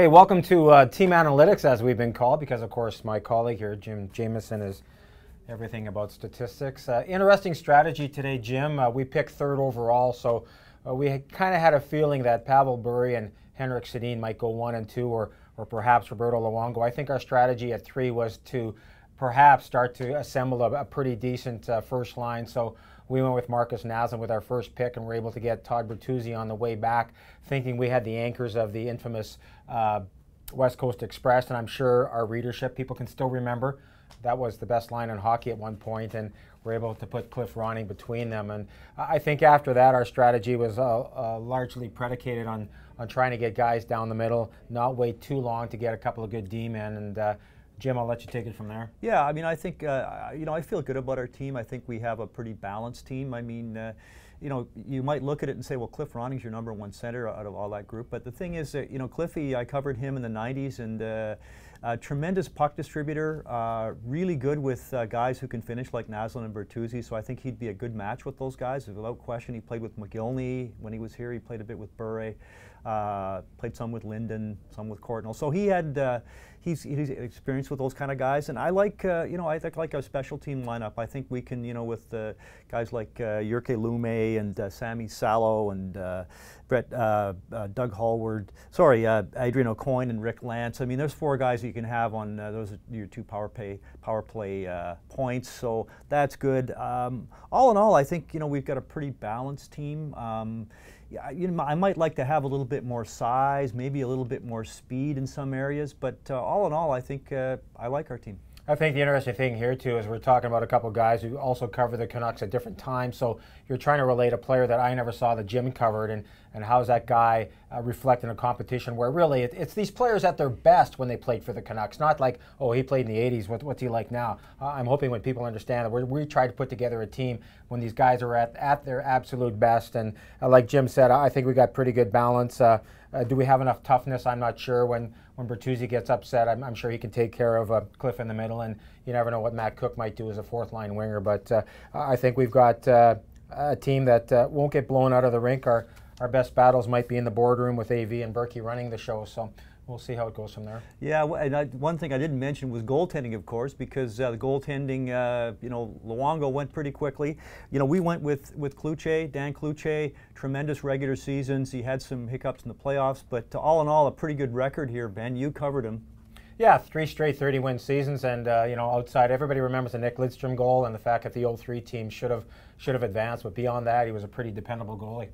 Hey, welcome to Team Analytics, as we've been called, because of course my colleague here, Jim Jamieson, is everything about statistics. Interesting strategy today, Jim. We picked third overall, so we kind of had a feeling that Pavel Bure and Henrik Sedin might go 1 and 2, or perhaps Roberto Luongo. I think our strategy at 3 was to perhaps start to assemble a pretty decent first line. So we went with Marcus Naslund with our first pick, and were able to get Todd Bertuzzi on the way back, thinking we had the anchors of the infamous West Coast Express. And I'm sure our readership, people can still remember, that was the best line in hockey at one point, and we're able to put Cliff Ronning between them. And I think after that, our strategy was largely predicated on trying to get guys down the middle, not wait too long to get a couple of good D-men. And Jim, I'll let you take it from there. Yeah, I mean, I think, I feel good about our team. I think we have a pretty balanced team. I mean, you might look at it and say, well, Cliff Ronning's your #1 center out of all that group. But the thing is that, Cliffy, I covered him in the 90s, and tremendous puck distributor, really good with guys who can finish like Naslund and Bertuzzi. So I think he'd be a good match with those guys, without question. He played with McGillney when he was here. He played a bit with Bure, played some with Linden, some with Courtnall. So he had, he's experienced with those kind of guys. And I like, I think like our special team lineup. I think we can, with guys like Jyrke Lume and Sammy Salo and Doug Hallward, Adrian O'Coin and Rick Lance. I mean, there's 4 guys you can have on those are your 2 power play points, so that's good. All in all, I think we've got a pretty balanced team. I might like to have a little bit more size, maybe a little bit more speed in some areas, but all in all, I think I like our team. I think the interesting thing here, too, is we're talking about a couple of guys who also cover the Canucks at different times. So you're trying to relate a player that I never saw that Jim covered, and how's that guy reflect in a competition where really it's these players at their best when they played for the Canucks. Not like, oh, he played in the 80s, what's he like now? I'm hoping when people understand that we try to put together a team when these guys are at their absolute best. And like Jim said, I think we got pretty good balance. Do we have enough toughness? I'm not sure. When Bertuzzi gets upset, I'm sure he can take care of Cliff in the middle, and you never know what Matt Cook might do as a 4th-line winger. But I think we've got a team that won't get blown out of the rink. Our best battles might be in the boardroom with AV and Berkey running the show, so we'll see how it goes from there. Yeah, and one thing I didn't mention was goaltending, of course, because the goaltending, Luongo went pretty quickly. We went with Cloutier, Dan Cloutier, tremendous regular seasons. He had some hiccups in the playoffs, but all in all, a pretty good record here, Ben. You covered him. Yeah, 3 straight 30-win seasons, and outside, everybody remembers the Nick Lidstrom goal and the fact that the 0-3 team should have advanced, but beyond that, he was a pretty dependable goalie.